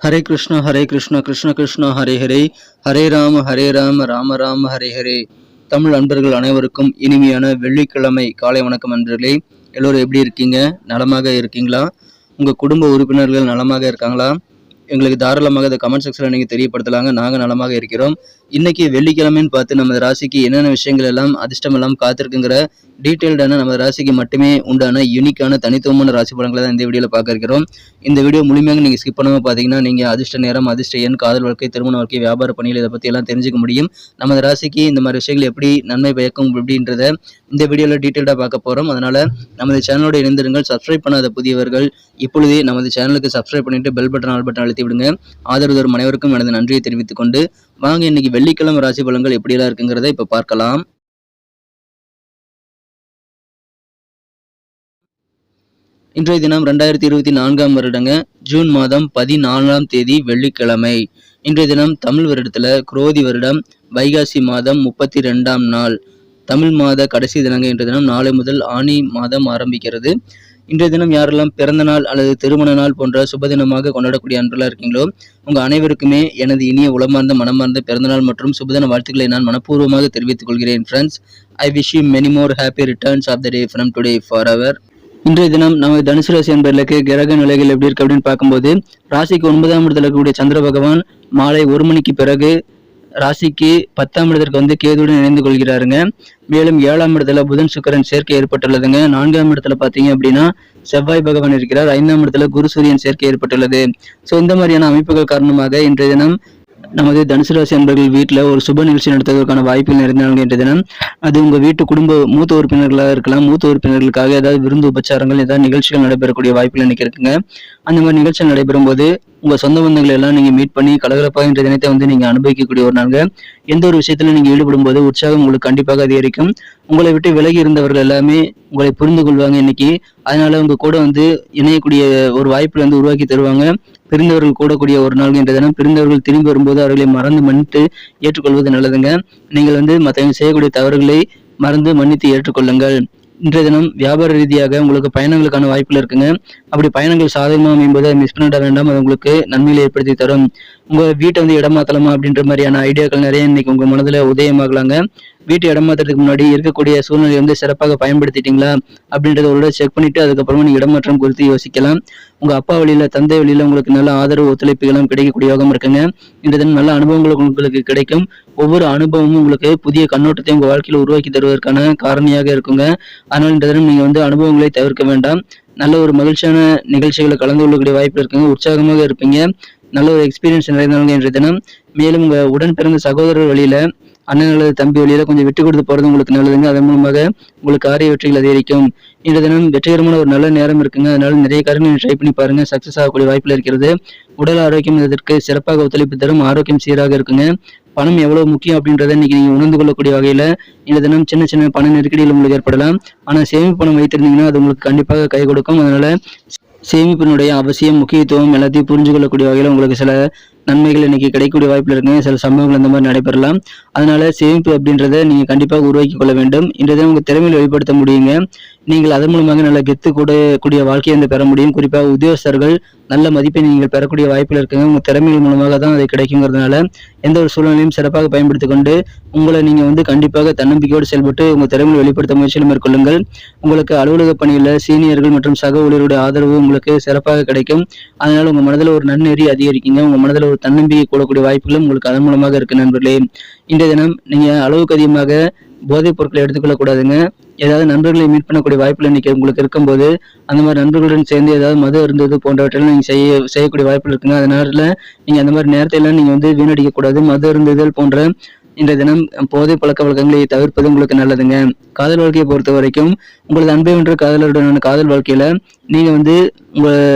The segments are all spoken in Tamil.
ஹரே கிருஷ்ணா கிருஷ்ண கிருஷ்ணா ஹரே ஹரே, ஹரே ராம ராம ராம ஹரே ஹரே. தமிழ் அன்பர்கள் அனைவருக்கும் இனிமையான வெள்ளிக்கிழமை காலை வணக்கம் நண்பர்களே. எல்லோரும் எப்படி இருக்கீங்க? நலமாக இருக்கீங்களா? உங்கள் குடும்ப உறுப்பினர்கள் நலமாக இருக்காங்களா? எங்களுக்கு தாராளமாக இந்த கமெண்ட் செக்ஷனில் நீங்கள் தெரியப்படுத்தலாங்க. நாங்கள் நலமாக இருக்கிறோம். இன்னைக்கு வெள்ளிக்கிழமைன்னு பார்த்து நமது ராசிக்கு என்னென்ன விஷயங்கள் எல்லாம் அதிர்ஷ்டம் எல்லாம் காத்திருக்குங்கிற டீட்டெயில்டான நமது ராசிக்கு மட்டுமே உண்டான யூனிக்கான தனித்துவமான ராசி பலன்களை தான் இந்த வீடியோவில் பார்க்க இருக்கிறோம். இந்த வீடியோ முழுமையாக நீங்கள் ஸ்கிப் பண்ணாமல் பார்த்தீங்கன்னா நீங்கள் அதிர்ஷ்ட நேரம், அதிர்ஷ்ட எண், காதல் வாழ்க்கை, திருமண வாழ்க்கை, வியாபார பணிகள் இதை பற்றி எல்லாம் தெரிஞ்சுக்க முடியும். நமது ராசிக்கு இந்த மாதிரி விஷயங்கள் எப்படி நன்மை பயக்கும் அப்படின்றத இந்த வீடியோவில் டீட்டெயில்டாக பார்க்க போகிறோம். அதனால் நமது சேனலோட இணைந்திருங்கள். சப்ஸ்கிரைப் பண்ணாத புதியவர்கள் இப்பொழுதே நமது சேனலுக்கு சப்ஸ்கிரைப் பண்ணிட்டு பெல் பட்டன் ஆல் பட்டன் அழுத்தி விடுங்க. ஆதரவு தரும் அனைவருக்கும் எனது நன்றியை தெரிவித்துக் கொண்டு வாங்க இன்னைக்கு வெள்ளிக்கிழமை ராசி பலன்கள் எப்படியெல்லாம் இருக்குங்கிறத இப்ப பார்க்கலாம். இன்றைய தினம் 2024 வருடங்க ஜூன் மாதம் 14ஆம் தேதி வெள்ளிக்கிழமை. இன்றைய தினம் தமிழ் வருடத்துல குரோதி வருடம் வைகாசி மாதம் 32ஆம் நாள், தமிழ் மாத கடைசி தினங்க. இன்றைய தினம் நாளை முதல் ஆனி மாதம் ஆரம்பிக்கிறது. இன்றைய தினம் யாரெல்லாம் பிறந்த நாள் அல்லது திருமண நாள் போன்ற சுபதினமாக கொண்டாடக்கூடிய அன்பர்களாக இருக்கீங்களோ உங்கள் அனைவருக்குமே எனது இனிய உளமார்ந்த மனமார்ந்த பிறந்தநாள் மற்றும் சுபதின வாழ்த்துக்களை நான் மனப்பூர்வமாக தெரிவித்துக் கொள்கிறேன். Friends, I wish you many more happy returns of the day from today for அவர். இன்றைய தினம் நமது தனுசு ராசி என்பர்களுக்கு கிரக நிலைகள் எப்படி இருக்கு அப்படின்னு பார்க்கும்போது, ராசிக்கு 9ஆம் இடத்துல இருக்கக்கூடிய சந்திர பகவான் மாலை 1 மணிக்கு பிறகு ராசிக்கு 10ஆம் இடத்திற்கு கேதுடன் இணைந்து கொள்கிறாருங்க. மேலும் 7ஆம் இடத்துல புதன் சுக்கிரன் சேர்க்கை ஏற்பட்டுள்ளதுங்க. 4ஆம் இடத்துல பாத்தீங்க அப்படின்னா செவ்வாய் பகவான் இருக்கிறார். 5ஆம் இடத்துல குரு சூரியன் சேர்க்கை ஏற்பட்டுள்ளது. ஸோ இந்த மாதிரியான அமைப்புகள் காரணமாக இன்றைய தினம் நமது தனுசு ராசி அன்பர்கள் வீட்டில் ஒரு சுப நிகழ்ச்சி நடத்துவதற்கான வாய்ப்புகள் நிறைந்தாங்க. இன்றைய தினம் அது உங்கள் வீட்டு குடும்ப மூத்த உறுப்பினர்களாக இருக்கலாம். மூத்த உறுப்பினர்களுக்காக ஏதாவது விருந்து உபச்சாரங்கள், ஏதாவது நிகழ்ச்சிகள் நடைபெறக்கூடிய வாய்ப்புகள் இன்னைக்கு இருக்குங்க. அந்த மாதிரி நிகழ்ச்சிகள் நடைபெறும் போது உங்கள் சொந்த பந்தங்களை எல்லாம் நீங்கள் மீட் பண்ணி கலகலப்பாக இன்றைய தினத்தை நீங்கள் அனுபவிக்கக்கூடிய ஒரு நாள். எந்த ஒரு விஷயத்துல நீங்கள் ஈடுபடும் போது உற்சாகம் உங்களுக்கு கண்டிப்பாக அதிகரிக்கும். உங்களை விட்டு விலகி இருந்தவர்கள் எல்லாமே உங்களை புரிந்து கொள்வாங்க இன்னைக்கு. அதனால உங்க கூட இணையக்கூடிய ஒரு வாய்ப்பு உருவாக்கி தருவாங்க. பிரிந்தவர்கள் கூடக்கூடிய ஒரு நாள் என்ற தினம். பிரிந்தவர்கள் திரும்பி வரும்போது அவர்களை மறந்து மன்னித்து ஏற்றுக்கொள்வது நல்லதுங்க. நீங்கள் மற்றவங்க செய்யக்கூடிய தவறுகளை மறந்து மன்னித்து ஏற்றுக்கொள்ளுங்கள். இன்றைய தினம் வியாபார ரீதியாக உங்களுக்கு பயணங்களுக்கான வாய்ப்புகள் இருக்குங்க. அப்படி பயணங்கள் சாதகமாக அமையும்போது மிஸ் பண்ணிட வேண்டாம். அது உங்களுக்கு நன்மையை ஏற்படுத்தி தரும். உங்க வீட்டை இடமாத்தலாமா அப்படின்ற மாதிரியான ஐடியாக்கள் நிறைய இன்னைக்கு உங்க மனதுல உதயமாகலாங்க. வீட்டு இடமாற்றத்துக்கு முன்னாடி இருக்கக்கூடிய சூழ்நிலை சிறப்பாக பயன்படுத்திட்டீங்களா அப்படின்றத ஒரு செக் பண்ணிட்டு அதுக்கப்புறமா நீங்க இடமாற்றம் குறித்து யோசிக்கலாம். உங்க அப்பா வழியில, தந்தை வழியில உங்களுக்கு நல்ல ஆதரவு, ஒத்துழைப்புகளும் கிடைக்கக்கூடிய யோகம் இருக்குங்க. இன்றைய தினம் நல்ல அனுபவங்கள் உங்களுக்கு கிடைக்கும். ஒவ்வொரு அனுபவமும் உங்களுக்கு புதிய கண்ணோட்டத்தை உங்க வாழ்க்கையில உருவாக்கி தருவதற்கான காரணியாக இருக்குங்க. அதனால இன்றைய தினம் நீங்க அனுபவங்களை தவிர்க்க வேண்டாம். நல்ல ஒரு மகிழ்ச்சியான நிகழ்ச்சிகளை கலந்து கொள்ளக்கூடிய வாய்ப்பு இருக்குங்க. உற்சாகமாக இருப்பீங்க. நல்ல ஒரு எக்ஸ்பீரியன்ஸ் நிறைந்தவங்க இன்றைய தினம். மேலும் உங்க உடன் பிறந்த சகோதரர் வழியில, அண்ணன் அல்லது தம்பி வழியில கொஞ்சம் விட்டு கொடுத்து போறது உங்களுக்கு நல்லதுங்க. அதன் மூலமாக உங்களுக்கு காரிய வெற்றிகள் அதிகரிக்கும். இன்றைய தினம் வெற்றிகரமான ஒரு நல்ல நேரம் இருக்குங்க. அதனால நிறைய காரியங்கள் ட்ரை பண்ணி பாருங்க. சக்சஸ் ஆகக்கூடிய வாய்ப்புல இருக்கிறது. உடல் ஆரோக்கியம் இதற்கு சிறப்பாக ஒத்துழைப்பு தரும். ஆரோக்கியம் சீராக இருக்குங்க. பணம் எவ்வளவு முக்கியம் அப்படின்றத இன்னைக்கு நீங்க உணர்ந்து கொள்ளக்கூடிய வகையில இந்த தினம் சின்ன சின்ன பண நெருக்கடிகள் உங்களுக்கு ஏற்படலாம். ஆனா சேமிப்பு பணம் வைத்திருந்தீங்கன்னா அது உங்களுக்கு கண்டிப்பாக கை கொடுக்கும். அதனால சேமிப்பினுடைய அவசியம், முக்கியத்துவம் எல்லாத்தையும் புரிஞ்சு கொள்ளக்கூடிய வகையில உங்களுக்கு சில நன்மைகள் இன்னைக்கு கிடைக்கக்கூடிய வாய்ப்புல இருக்குங்க. சில சம்பவங்கள் இந்த மாதிரி நடைபெறலாம். அதனால சேமிப்பு அப்படின்றத நீங்க கண்டிப்பாக உருவாக்கி கொள்ள வேண்டும். இன்றைய உங்க திறமையில வெளிப்படுத்த முடியுங்க. நீங்கள் அதன் மூலமாக நல்ல கெத்து கூடிய வாழ்க்கையை பெற முடியும். குறிப்பாக உத்தியோகஸ்தர்கள் நல்ல மதிப்பை நீங்கள் பெறக்கூடிய வாய்ப்புகள் இருக்குங்க. உங்க திறமைகள் மூலமாக தான் அது கிடைக்குங்கிறதுனால எந்த ஒரு சூழ்நிலையும் சிறப்பாக பயன்படுத்திக் கொண்டு உங்களை நீங்க கண்டிப்பாக தன்னம்பிக்கையோடு செயல்பட்டு உங்க திறமையை வெளிப்படுத்த முயற்சியில் மேற்கொள்ளுங்கள். உங்களுக்கு அலுவலக பணியில சீனியர்கள் மற்றும் சக ஊழியருடைய ஆதரவு உங்களுக்கு சிறப்பாக கிடைக்கும். அதனால உங்க மனதில் ஒரு நன்னெறி அதிகரிக்குங்க. உங்க மனதில் ஒரு தன்னம்பிக்கை கூடக்கூடிய வாய்ப்புகளும் உங்களுக்கு அதன் மூலமாக இருக்கு நண்பர்களே. இன்றைய தினம் நீங்க அளவுக்கு அதிகமாக போதைப் பொருட்களை எடுத்துக்கொள்ளக்கூடாதுங்க. ஏதாவது நண்பர்களை மீட் பண்ணக்கூடிய வாய்ப்புகள் இன்னைக்கு உங்களுக்கு இருக்கும்போது அந்த மாதிரி நண்பர்களுடன் சேர்ந்து ஏதாவது மது அருந்தது போன்றவற்றெல்லாம் நீங்க செய்யக்கூடிய வாய்ப்புகள் இருக்குங்க. அதனால நீங்க அந்த மாதிரி நேரத்தை எல்லாம் நீங்க வீணடிக்க கூடாது. மது அருந்துதல் போன்ற இன்றைய தினம் போதை பழக்க வழக்கங்களை தவிர்ப்பது உங்களுக்கு நல்லதுங்க. காதல் வாழ்க்கையை பொறுத்த வரைக்கும் உங்களது அன்பை வென்ற காதலருடனான காதல் வாழ்க்கையில நீங்க உங்க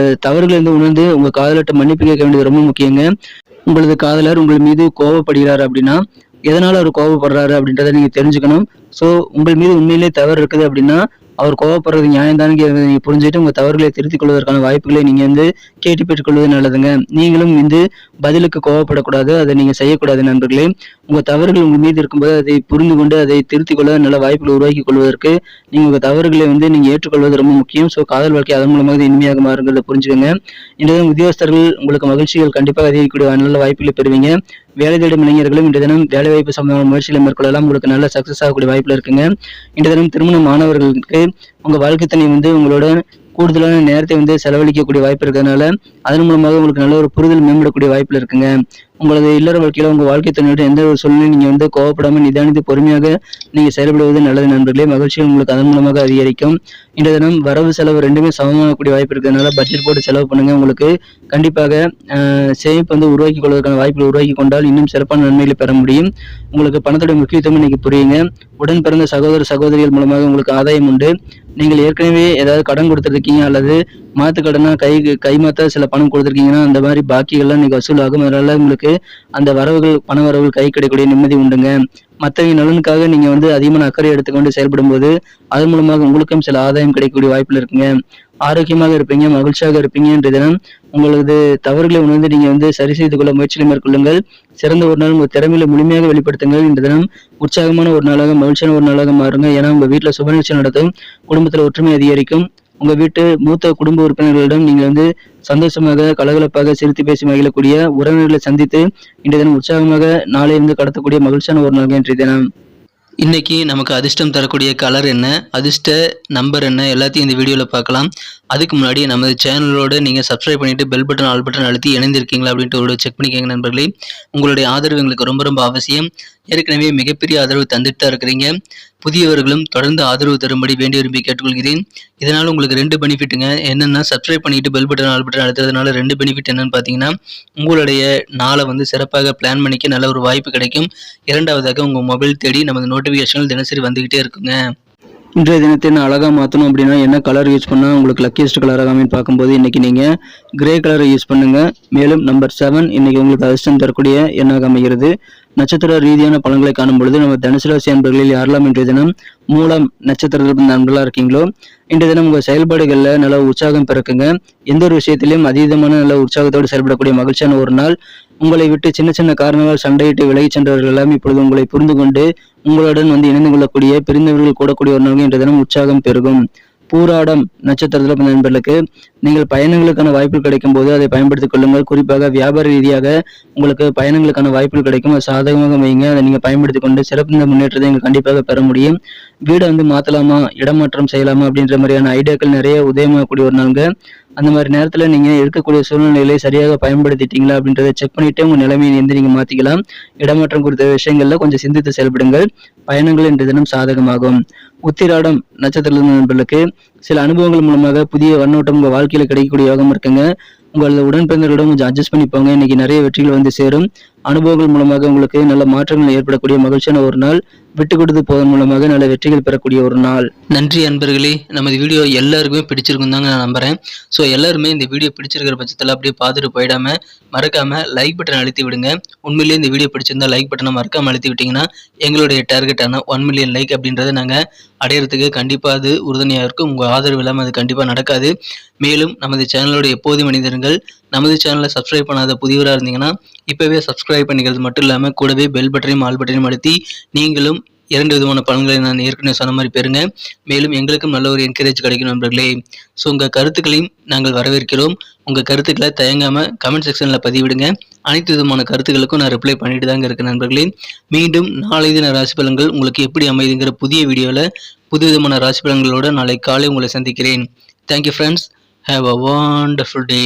தவறுகளை உணர்ந்து உங்க காதலர்கிட்ட மன்னிப்பு கேட்க வேண்டியது ரொம்ப முக்கியங்க. உங்களது காதலர் உங்கள் மீது கோபப்படுகிறார் அப்படின்னா எதனால அவர் கோபப்படுறாரு அப்படின்றத நீங்க தெரிஞ்சுக்கணும். ஸோ உங்கள் மீது உண்மையிலே தவறு இருக்குது அப்படின்னா அவர் கோவப்படுறது நியாயம் தான் நீங்க புரிஞ்சுட்டு உங்க தவறுகளை திருத்திக் கொள்வதற்கான வாய்ப்புகளை நீங்க வந்து கேட்டு பெற்றுக்கொள்வது நல்லதுங்க. நீங்களும் வந்து பதிலுக்கு கோவப்படக்கூடாது, அதை நீங்க செய்யக்கூடாது நண்பர்களே. உங்க தவறுகள் உங்க மீது இருக்கும்போது அதை புரிந்து கொண்டு அதை திருத்திக் கொள்ள நல்ல வாய்ப்புகளை உருவாக்கி கொள்வதற்கு நீங்க உங்க தவறுகளை வந்து நீங்க ஏற்றுக்கொள்வது ரொம்ப முக்கியம். ஸோ காதல் வாழ்க்கை அதன் மூலமாக இனிமையாக மாறுங்கிறத புரிஞ்சுக்கோங்க. இன்றைய உத்தியோகஸ்தர்கள் உங்களுக்கு மகிழ்ச்சிகள் கண்டிப்பாக அதிகரிக்கக்கூடிய நல்ல வாய்ப்புகளை பெறுவீங்க. வேலை தேடும் இளைஞர்களும் இன்றைய தினம் வேலைவாய்ப்பு சம்பந்தமான முயற்சிகளை மேற்கொள்ளலாம். உங்களுக்கு நல்ல சக்சஸ் ஆகக்கூடிய வாய்ப்புல இருக்குங்க. இன்றைய தினம் திருமண மாணவர்களுக்கு உங்க வாழ்க்கை துணை வந்து உங்களோட கூடுதலான நேரத்தை வந்து செலவழிக்கக்கூடிய வாய்ப்பு இருக்கிறதுனால அதன் மூலமாக உங்களுக்கு நல்ல ஒரு புரிதல் மேம்படக்கூடிய வாய்ப்புல இருக்குங்க. உங்களது இல்லற வாழ்க்கையில உங்க வாழ்க்கை துணையோட எந்த ஒரு சூழ்நிலையும் நீங்க வந்து கோவப்படாம நிதானித்து பொறுமையாக நீங்க செயல்படுவது நல்லது நண்பர்களே. மகிழ்ச்சியும் உங்களுக்கு அதன் மூலமாக அதிகரிக்கும். இன்றைய தினம் வரவு செலவு ரெண்டுமே சமமாகக்கூடிய வாய்ப்பு இருக்கிறதுனால பட்ஜெட் போட்டு செலவு பண்ணுங்க. உங்களுக்கு கண்டிப்பாக சேமிப்பு வந்து உருவாக்கி கொள்வதற்கான வாய்ப்புகளை உருவாக்கி கொண்டால் இன்னும் சிறப்பான நன்மைகளை பெற முடியும். உங்களுக்கு பணத்துடைய முக்கியத்துவம் இன்னைக்கு புரியுங்க. உடன் பிறந்த சகோதர சகோதரிகள் மூலமாக உங்களுக்கு ஆதாயம் உண்டு. நீங்கள் ஏற்கனவே ஏதாவது கடன் கொடுத்துருக்கீங்க அல்லது மாத்து கடனா கைமாத்த சில பணம் கொடுத்துருக்கீங்கன்னா அந்த மாதிரி பாக்கிகள்லாம் இன்னைக்கு வசூலாகும். அதனால உங்களுக்கு அந்த வரவுகள் பண வரவுகள் கை கிடைக்கக்கூடிய நிம்மதி உண்டுங்க. மற்றவங்க நலனுக்காக நீங்க வந்து அதிகமான அக்கறை எடுத்துக்கொண்டு செயல்படும் போது அதன் மூலமாக உங்களுக்கும் சில ஆதாயம் கிடைக்கக்கூடிய வாய்ப்புல இருக்குங்க. ஆரோக்கியமாக இருப்பீங்க, மகிழ்ச்சியாக இருப்பீங்க. என்ற தினம் உங்களது தவறுகளை உணர்ந்து நீங்க வந்து சரி செய்து கொள்ள முயற்சிகளை மேற்கொள்ளுங்கள். சிறந்த ஒரு நாள் உங்க திறமையில முழுமையாக வெளிப்படுத்துங்கள். இந்த தினம் உற்சாகமான ஒரு நாளாக மகிழ்ச்சியான ஒரு நாளாக மாறுங்க. ஏன்னா உங்க வீட்டுல சுப நிகழ்ச்சி நடத்தும், குடும்பத்துல ஒற்றுமை அதிகரிக்கும். உங்க வீட்டு மூத்த குடும்ப உறுப்பினர்களிடம் நீங்க வந்து சந்தோஷமாக கலகலப்பாக சிரித்து பேசி மகிழக்கூடிய உறவினர்களை சந்தித்து இன்றைய தினம் உற்சாகமாக நாளை இருந்து கடத்தக்கூடிய மகிழ்ச்சியான ஒரு நாள் இன்றைய தினம். இன்னைக்கு நமக்கு அதிர்ஷ்டம் தரக்கூடிய கலர் என்ன, அதிர்ஷ்ட நம்பர் என்ன, எல்லாத்தையும் இந்த வீடியோவில் பார்க்கலாம். அதுக்கு முன்னாடி நமது சேனலோட நீங்கள் சப்ஸ்கிரைப் பண்ணிட்டு பெல் பட்டன் ஆல் பட்டன் அழுத்தி இணைந்திருக்கீங்களா அப்படின்ட்டு ஒரு செக் பண்ணிக்கோங்க நண்பர்களே. உங்களுடைய ஆதரவு எங்களுக்கு ரொம்ப ரொம்ப அவசியம். ஏற்கனவே மிகப்பெரிய ஆதரவு தந்துட்டு தான் இருக்கிறீங்க. புதியவர்களும் தொடர்ந்து ஆதரவு தரும்படி வேண்டி விரும்பி கேட்டுக்கொள்கிறேன். இதனால் உங்களுக்கு 2 பெனிஃபிட்டுங்க. என்னென்னா சப்ஸ்கிரைப் பண்ணிட்டு பெல் பட்டன் ஆல் பட்டன் அழுத்துறதுனால 2 பெனிஃபிட் என்னன்னு பார்த்தீங்கன்னா, உங்களுடைய நாளை வந்து சிறப்பாக பிளான் பண்ணிக்க நல்ல ஒரு வாய்ப்பு கிடைக்கும். இரண்டாவதாக உங்கள் மொபைல் தேடி நமது நோட்டிஃபிகேஷன்கள் தினசரி வந்துகிட்டே இருக்குங்க. இன்றைய தினத்தை என்ன அழகாக மாற்றணும் அப்படின்னா என்ன கலர் யூஸ் பண்ணால் உங்களுக்கு லக்கியஸ்ட் கலராக அமைன்னு பார்க்கும்போது இன்னைக்கு நீங்கள் கிரே கலரை யூஸ் பண்ணுங்க. மேலும் நம்பர் 7 இன்னைக்கு உங்களுக்கு அதிர்ஷ்டம் தரக்கூடிய எண்ணாக அமைகிறது. நட்சத்திர ரீதியான பலன்களை காணும் பொழுது நம்ம தனுசு ராசி அன்பர்களில் யாரெல்லாம் இன்றைய தினம் மூலம் நட்சத்திரத்தில் நண்பர்களாக இருக்கீங்களோ இன்றைய தினம் உங்கள் செயல்பாடுகளில் நல்ல உற்சாகம் பிறக்குங்க. எந்த ஒரு விஷயத்திலையும் அதீதமான நல்ல உற்சாகத்தோடு செயல்படக்கூடிய மகிழ்ச்சியான ஒரு நாள். உங்களை விட்டு சின்ன சின்ன காரணங்களால் சண்டையிட்டு விலகி சென்றவர்கள் எல்லாம் இப்பொழுது உங்களை புரிந்து கொண்டு உங்களுடன் வந்து இணைந்து கொள்ளக்கூடிய பிரிந்தவர்கள் கூடக்கூடிய ஒரு நாள் இன்றைய தினம் உற்சாகம் பெருகும். பூராடம் நட்சத்திரத்தில் நண்பர்களுக்கு நீங்கள் பயணங்களுக்கான வாய்ப்புகள் கிடைக்கும் போது அதை பயன்படுத்திக் கொள்ளுங்கள். குறிப்பாக வியாபார ரீதியாக உங்களுக்கு பயணங்களுக்கான வாய்ப்புகள் கிடைக்கும். அது சாதகமாக வைங்க. அதை நீங்க பயன்படுத்தி கொண்டு சிறந்த முன்னேற்றத்தை நீங்கள் கண்டிப்பாக பெற முடியும். வீடை வந்து மாத்தலாமா, இடமாற்றம் செய்யலாமா அப்படின்ற மாதிரியான ஐடியாக்கள் நிறைய உதயமாகக்கூடிய ஒரு நாளுங்க. அந்த மாதிரி நேரத்தில் நீங்க இருக்கக்கூடிய சூழ்நிலைகளை சரியாக பயன்படுத்திட்டீங்களா அப்படின்றத செக் பண்ணிட்டு உங்க நிலைமையை வந்து நீங்க மாத்திக்கலாம். இடமாற்றம் குறித்த விஷயங்கள்ல கொஞ்சம் சிந்தித்து செயல்படுங்கள். பயணங்கள் இன்றைய தினம் சாதகமாகும். உத்திராடம் நட்சத்திர நண்பர்களுக்கு சில அனுபவங்கள் மூலமாக புதிய வண்ணோட்டம் உங்க வாழ்க்கையில கிடைக்கக்கூடிய யோகம் இருக்குங்க. உங்களது உடன்பிறந்தவர்களிடம் கொஞ்சம் அட்ஜஸ்ட் பண்ணிப்போங்க. இன்னைக்கு நிறைய வெற்றிகள் வந்து சேரும். அனுபவங்கள் மூலமாக உங்களுக்கு நல்ல மாற்றங்கள் ஏற்படக்கூடிய மகிழ்ச்சியான ஒரு நாள். விட்டு கொடுத்து போவதன் மூலமாக நல்ல வெற்றிகள் பெறக்கூடிய ஒரு நாள். நன்றி அன்பர்களே. நமது வீடியோ எல்லாருக்குமே பிடிச்சிருக்கும் தாங்க நான் நம்புறேன். ஸோ எல்லாருமே இந்த வீடியோ பிடிச்சிருக்கிற பட்சத்தில் அப்படியே பார்த்துட்டு போயிடாம மறக்காம லைக் பட்டன் அழுத்தி விடுங்க. உண்மையிலேயே இந்த வீடியோ பிடிச்சிருந்தா லைக் பட்டனை மறக்காம அழுத்தி விட்டீங்கன்னா எங்களுடைய டார்கெட்டான 1 மில்லியன் லைக் அப்படின்றத நாங்கள் அடையிறதுக்கு கண்டிப்பாக அது உறுதுணையாக இருக்கும். உங்கள் ஆதரவு இல்லாமல் அது கண்டிப்பாக நடக்காது. மேலும் நமது சேனலோட எப்போதும் மனிதர்கள் நமது சேனலை சப்ஸ்கிரைப் பண்ணாத புதியவராக இருந்தீங்கன்னா இப்போவே சப்ஸ்கிரைப் பண்ணிக்கிறது மட்டும் இல்லாமல் கூடவே பெல் பட்டனையும் ஆல் பட்டனையும் அழுத்தி நீங்களும் 2 விதமான பலன்களை நான் ஏற்கனவே சொன்ன மாதிரி பெறுங்க. மேலும் எங்களுக்கும் நல்ல ஒரு என்கரேஜ் கிடைக்கும் நண்பர்களே. ஸோ உங்கள் கருத்துக்களையும் நாங்கள் வரவேற்கிறோம். உங்கள் கருத்துக்களை தயங்காமல் கமெண்ட் செக்ஷனில் பதிவிடுங்க. அனைத்து விதமான கருத்துக்களுக்கும் நான் ரிப்ளை பண்ணிட்டு தாங்க இருக்கேன் நண்பர்களே. மீண்டும் நாளை தின ராசி பலன்கள் உங்களுக்கு எப்படி அமைதுங்கிற புதிய வீடியோவில் புது விதமான ராசி பலன்களோட நாளை காலை உங்களை சந்திக்கிறேன். Thank you friends. Have a wonderful day.